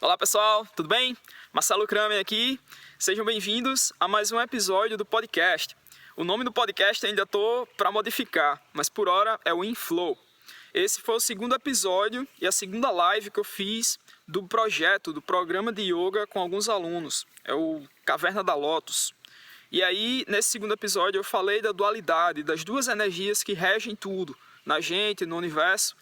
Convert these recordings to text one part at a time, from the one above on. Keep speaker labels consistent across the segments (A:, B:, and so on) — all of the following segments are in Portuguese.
A: Olá pessoal, tudo bem? Marcelo Kramer aqui. Sejam bem-vindos a mais um episódio do podcast. O nome do podcast ainda estou para modificar, mas por hora é o Inflow. Esse foi o segundo episódio e a segunda live que eu fiz do projeto, do programa de yoga com alguns alunos. É o Caverna da Lotus. E aí, nesse segundo episódio, eu falei da dualidade, das duas energias que regem tudo, na gente, no universo.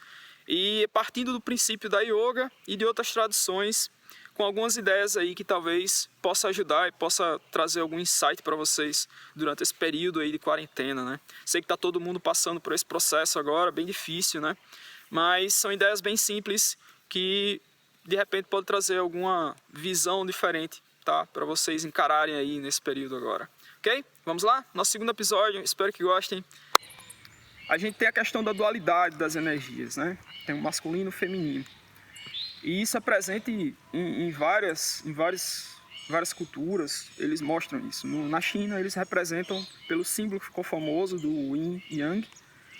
A: E partindo do princípio da yoga e de outras tradições, com algumas ideias aí que talvez possa ajudar e possa trazer algum insight para vocês durante esse período aí de quarentena, né? Sei que está todo mundo passando por esse processo agora, bem difícil, né? Mas são ideias bem simples que de repente pode trazer alguma visão diferente, tá? Para vocês encararem aí nesse período agora. Ok? Vamos lá? Nosso segundo episódio, espero que gostem. A gente tem a questão da dualidade das energias, né? Tem o masculino e o feminino. E isso é presente em várias culturas, eles mostram isso. Na China, eles representam pelo símbolo que ficou famoso do Yin e Yang,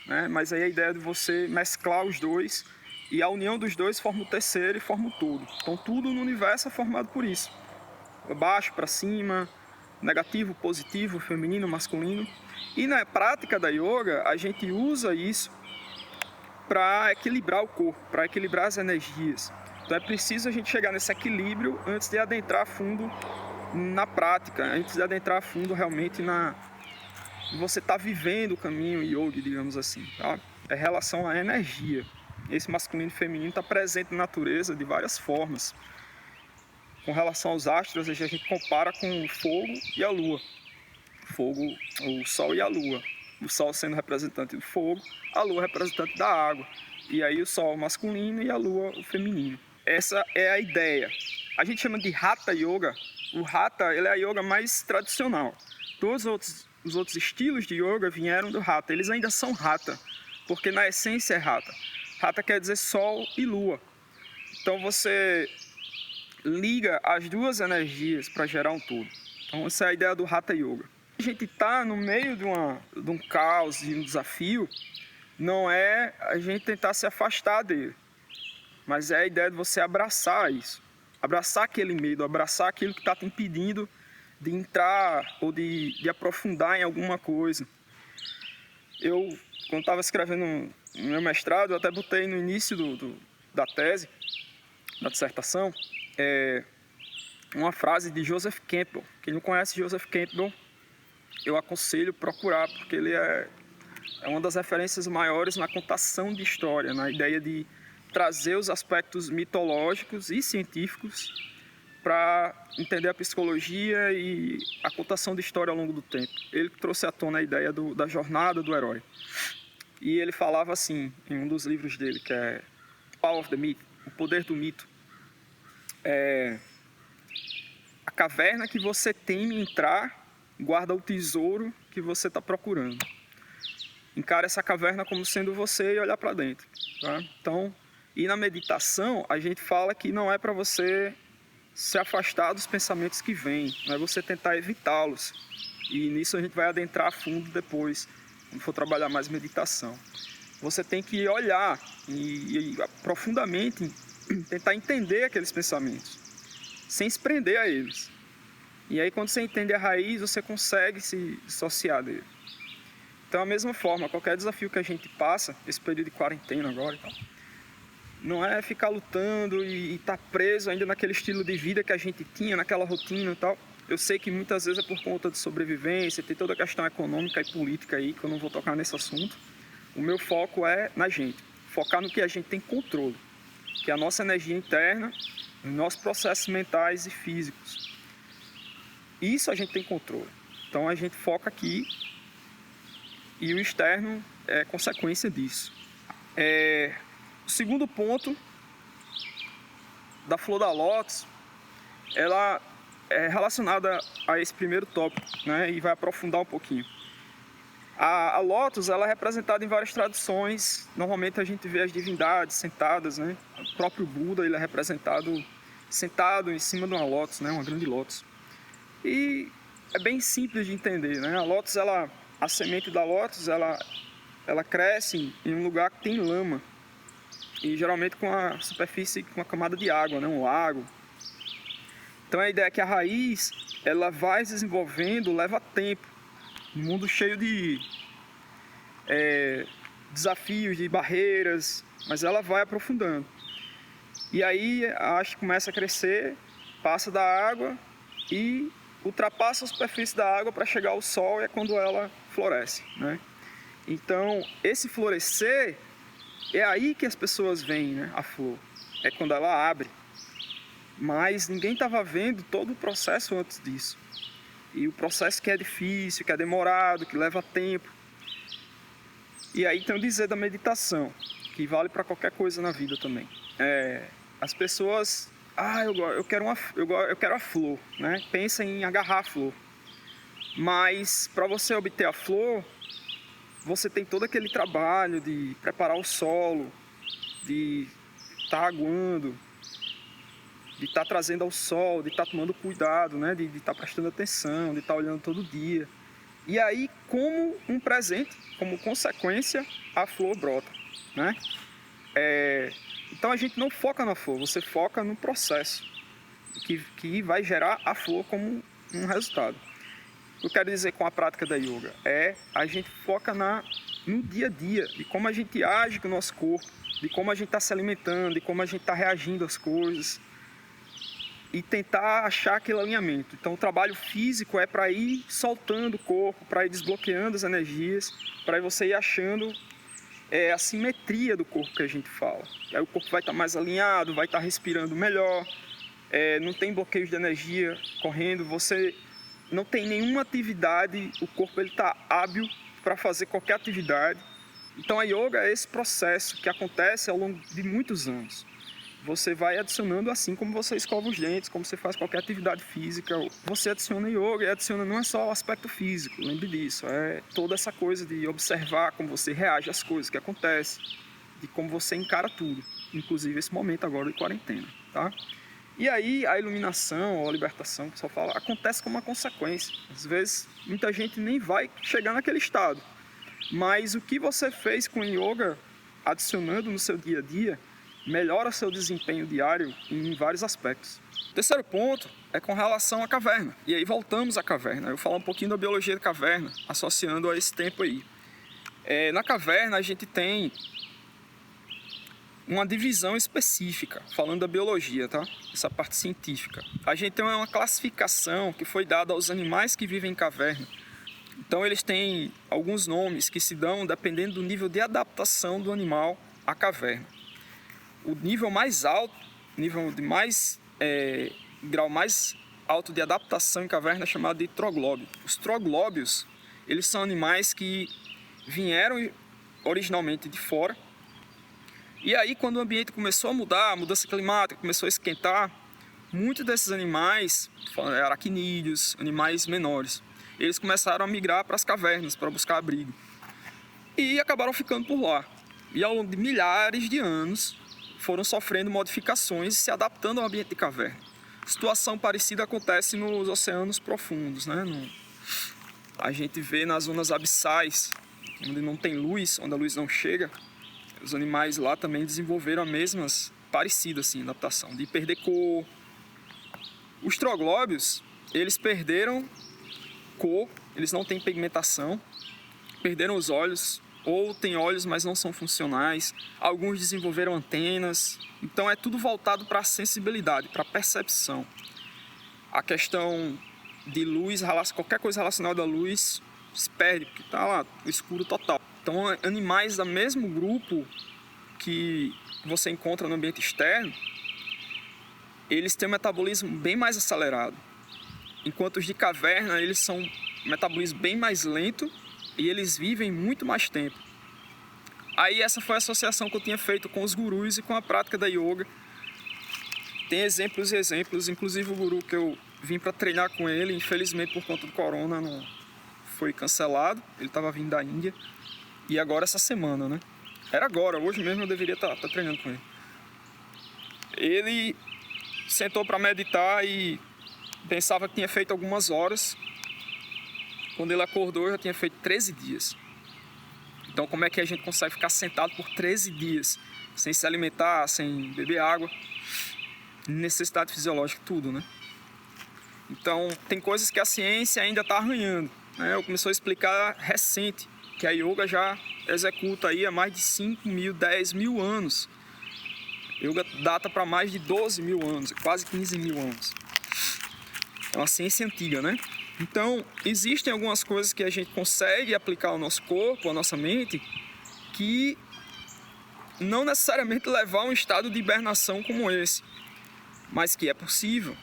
A: né? Mas aí a ideia de você mesclar os dois e a união dos dois forma o terceiro e forma o todo. Então tudo no universo é formado por isso. Baixo para cima, negativo, positivo, feminino, masculino. E na prática da yoga, a gente usa isso para equilibrar o corpo, para equilibrar as energias. Então é preciso a gente chegar nesse equilíbrio antes de adentrar a fundo na prática, antes de adentrar a fundo realmente você tá vivendo o caminho yoga, digamos assim, tá? É relação à energia. Esse masculino e feminino está presente na natureza de várias formas. Com relação aos astros, a gente compara com o fogo e a lua. Fogo, o sol e a lua. O sol sendo representante do fogo, a lua representante da água. E aí o sol masculino e a lua o feminino. Essa é a ideia. A gente chama de Hatha Yoga. O Hatha, ele é a yoga mais tradicional. Todos os outros estilos de yoga vieram do Hatha. Eles ainda são Hatha, porque na essência é Hatha. Hatha quer dizer sol e lua. Então você liga as duas energias para gerar um todo. Então essa é a ideia do Hatha Yoga. A gente está no meio de um caos, de um desafio, não é a gente tentar se afastar dele, mas é a ideia de você abraçar isso, abraçar aquele medo, abraçar aquilo que está te impedindo de entrar ou de aprofundar em alguma coisa. Eu, quando estava escrevendo o meu mestrado, eu até botei no início da tese, da dissertação, uma frase de Joseph Campbell. Quem não conhece Joseph Campbell, eu aconselho procurar, porque ele é uma das referências maiores na contação de história, na ideia de trazer os aspectos mitológicos e científicos para entender a psicologia e a contação de história ao longo do tempo. Ele trouxe à tona a ideia da jornada do herói. E ele falava assim, em um dos livros dele, que é Power of the Myth, o poder do mito. A caverna que você teme entrar guarda o tesouro que você está procurando. Encara essa caverna como sendo você e olhar para dentro. Tá? Então, e na meditação, a gente fala que não é para você se afastar dos pensamentos que vêm, não é você tentar evitá-los. E nisso a gente vai adentrar a fundo depois, quando for trabalhar mais meditação. Você tem que olhar e profundamente tentar entender aqueles pensamentos, sem se prender a eles. E aí quando você entende a raiz, você consegue se dissociar dele. Então, da mesma forma, qualquer desafio que a gente passa, esse período de quarentena agora e tal, não é ficar lutando e estar preso ainda naquele estilo de vida que a gente tinha, naquela rotina e tal. Eu sei que muitas vezes é por conta de sobrevivência, tem toda a questão econômica e política aí, que eu não vou tocar nesse assunto. O meu foco é na gente, focar no que a gente tem controle, que é a nossa energia interna, os nossos processos mentais e físicos. Isso a gente tem controle. Então a gente foca aqui e o externo é consequência disso. O segundo ponto da flor da lótus, ela é relacionada a esse primeiro tópico, né? E vai aprofundar um pouquinho. A lótus, ela é representada em várias tradições. Normalmente a gente vê as divindades sentadas, né? O próprio Buda, ele é representado sentado em cima de uma lótus, né? Uma grande lótus. E é bem simples de entender, né? A lótus, a semente da lótus, ela cresce em um lugar que tem lama. E geralmente com a superfície, com a camada de água, né? Um lago. Então a ideia é que a raiz, ela vai se desenvolvendo, leva tempo. Um mundo cheio de desafios, de barreiras, mas ela vai aprofundando. E aí a haste começa a crescer, passa da água e ultrapassa a superfície da água para chegar ao sol, e é quando ela floresce, né? Então, esse florescer é aí que as pessoas veem, né, a flor. É quando ela abre. Mas ninguém estava vendo todo o processo antes disso. E o processo que é difícil, que é demorado, que leva tempo. E aí tem o dizer da meditação, que vale para qualquer coisa na vida também. As pessoas, eu quero a flor, né? Pensa em agarrar a flor. Mas para você obter a flor, você tem todo aquele trabalho de preparar o solo, de estar aguando, de estar trazendo ao sol, de estar tomando cuidado, né? de estar prestando atenção, de estar olhando todo dia. E aí, como um presente, como consequência, a flor brota, né? Então a gente não foca na flor, você foca no processo que vai gerar a flor como um resultado. O que eu quero dizer com a prática da yoga a gente foca no dia a dia, de como a gente age com o nosso corpo, de como a gente está se alimentando, de como a gente está reagindo às coisas, e tentar achar aquele alinhamento. Então o trabalho físico é para ir soltando o corpo, para ir desbloqueando as energias, para você ir achando a simetria do corpo que a gente fala. Aí o corpo vai estar mais alinhado, vai estar respirando melhor, não tem bloqueios de energia correndo, você não tem nenhuma atividade, o corpo está hábil para fazer qualquer atividade. Então a yoga é esse processo que acontece ao longo de muitos anos. Você vai adicionando assim como você escova os dentes, como você faz qualquer atividade física. Você adiciona yoga e adiciona não é só o aspecto físico, lembre disso. É toda essa coisa de observar como você reage às coisas que acontecem, de como você encara tudo, inclusive esse momento agora de quarentena, tá? E aí a iluminação ou a libertação, que o pessoal fala, acontece como uma consequência. Às vezes muita gente nem vai chegar naquele estado, mas o que você fez com o yoga, adicionando no seu dia a dia, melhora seu desempenho diário em vários aspectos. O terceiro ponto é com relação à caverna. E aí voltamos à caverna. Eu vou falar um pouquinho da biologia da caverna, associando a esse tempo aí. Na caverna a gente tem uma divisão específica, falando da biologia, tá? Essa parte científica. A gente tem uma classificação que foi dada aos animais que vivem em caverna. Então eles têm alguns nomes que se dão dependendo do nível de adaptação do animal à caverna. O nível mais alto, grau mais alto de adaptação em caverna é chamado de troglóbio. Os troglóbios, eles são animais que vieram originalmente de fora. E aí, quando o ambiente começou a mudar, a mudança climática começou a esquentar, muitos desses animais, aracnídeos, animais menores, eles começaram a migrar para as cavernas para buscar abrigo. E acabaram ficando por lá. E ao longo de milhares de anos, foram sofrendo modificações e se adaptando ao ambiente de caverna. Situação parecida acontece nos oceanos profundos, né? A gente vê nas zonas abissais, onde não tem luz, onde a luz não chega, os animais lá também desenvolveram as mesmas, parecidas assim, adaptação, de perder cor. Os troglóbios, eles perderam cor, eles não têm pigmentação, perderam os olhos, ou têm olhos, mas não são funcionais. Alguns desenvolveram antenas. Então é tudo voltado para a sensibilidade, para a percepção. A questão de luz, qualquer coisa relacionada à luz, se perde, porque está lá, o escuro total. Então animais do mesmo grupo que você encontra no ambiente externo, eles têm um metabolismo bem mais acelerado. Enquanto os de caverna, eles são um metabolismo bem mais lento, e eles vivem muito mais tempo. Aí essa foi a associação que eu tinha feito com os gurus e com a prática da yoga. Tem exemplos e exemplos, inclusive o guru que eu vim para treinar com ele, infelizmente por conta do corona não foi cancelado, ele estava vindo da Índia, e agora essa semana, né? Era agora, hoje mesmo eu deveria estar treinando com ele. Ele sentou para meditar e pensava que tinha feito algumas horas. Quando ele acordou, eu já tinha feito 13 dias. Então, como é que a gente consegue ficar sentado por 13 dias, sem se alimentar, sem beber água? Necessidade fisiológica, tudo, né? Então, tem coisas que a ciência ainda está arranhando, né? Eu comecei a explicar recente, que a yoga já executa aí há mais de 5 mil, 10 mil anos. Yoga data para mais de 12 mil anos, quase 15 mil anos. É uma ciência antiga, né? Então, existem algumas coisas que a gente consegue aplicar ao nosso corpo, à nossa mente, que não necessariamente levar a um estado de hibernação como esse, mas que é possível.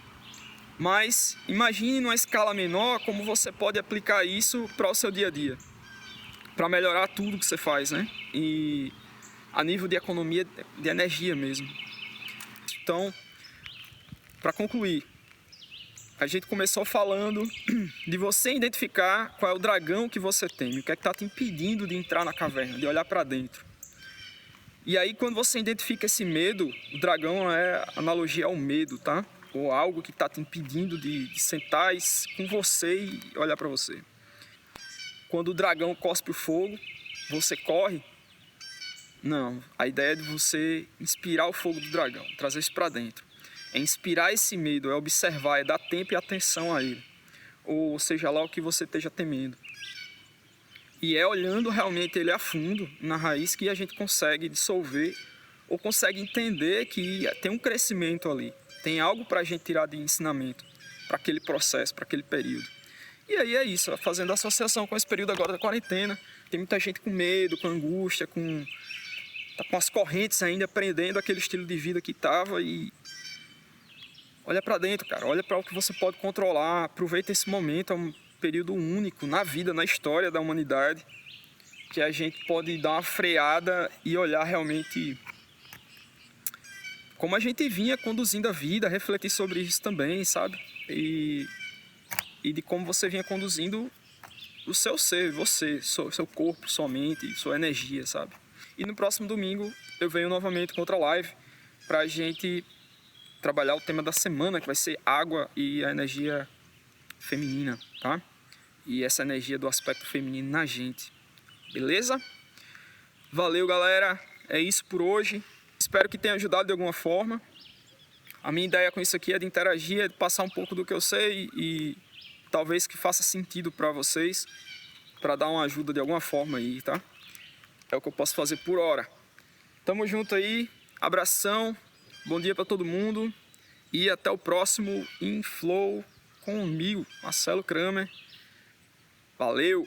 A: Mas imagine numa escala menor como você pode aplicar isso para o seu dia a dia, para melhorar tudo que você faz, né? E a nível de economia de energia mesmo. Então, para concluir, a gente começou falando de você identificar qual é o dragão que você teme, o que é que está te impedindo de entrar na caverna, de olhar para dentro. E aí, quando você identifica esse medo, o dragão é analogia ao medo, tá? Ou algo que está te impedindo de sentar com você e olhar para você. Quando o dragão cospe o fogo, você corre? Não, a ideia é de você inspirar o fogo do dragão, trazer isso para dentro. É inspirar esse medo, é observar, é dar tempo e atenção a ele. Ou seja lá o que você esteja temendo. E é olhando realmente ele a fundo, na raiz, que a gente consegue dissolver ou consegue entender que tem um crescimento ali. Tem algo para a gente tirar de ensinamento para aquele processo, para aquele período. E aí é isso, fazendo associação com esse período agora da quarentena. Tem muita gente com medo, com angústia, tá com as correntes ainda, prendendo aquele estilo de vida que estava. E olha para dentro, cara. Olha para o que você pode controlar. Aproveita esse momento, é um período único na vida, na história da humanidade, que a gente pode dar uma freada e olhar realmente como a gente vinha conduzindo a vida, refletir sobre isso também, sabe? E de como você vinha conduzindo o seu ser, você, seu corpo, sua mente, sua energia, sabe? E no próximo domingo eu venho novamente com outra live pra gente trabalhar o tema da semana, que vai ser água e a energia feminina, tá? E essa energia do aspecto feminino na gente, beleza? Valeu, galera, é isso por hoje. Espero que tenha ajudado de alguma forma. A minha ideia com isso aqui é de interagir, é de passar um pouco do que eu sei e talvez que faça sentido para vocês, para dar uma ajuda de alguma forma aí, tá? É o que eu posso fazer por hora. Tamo junto aí, abração, bom dia para todo mundo e até o próximo Inflow comigo, Marcelo Kramer. Valeu!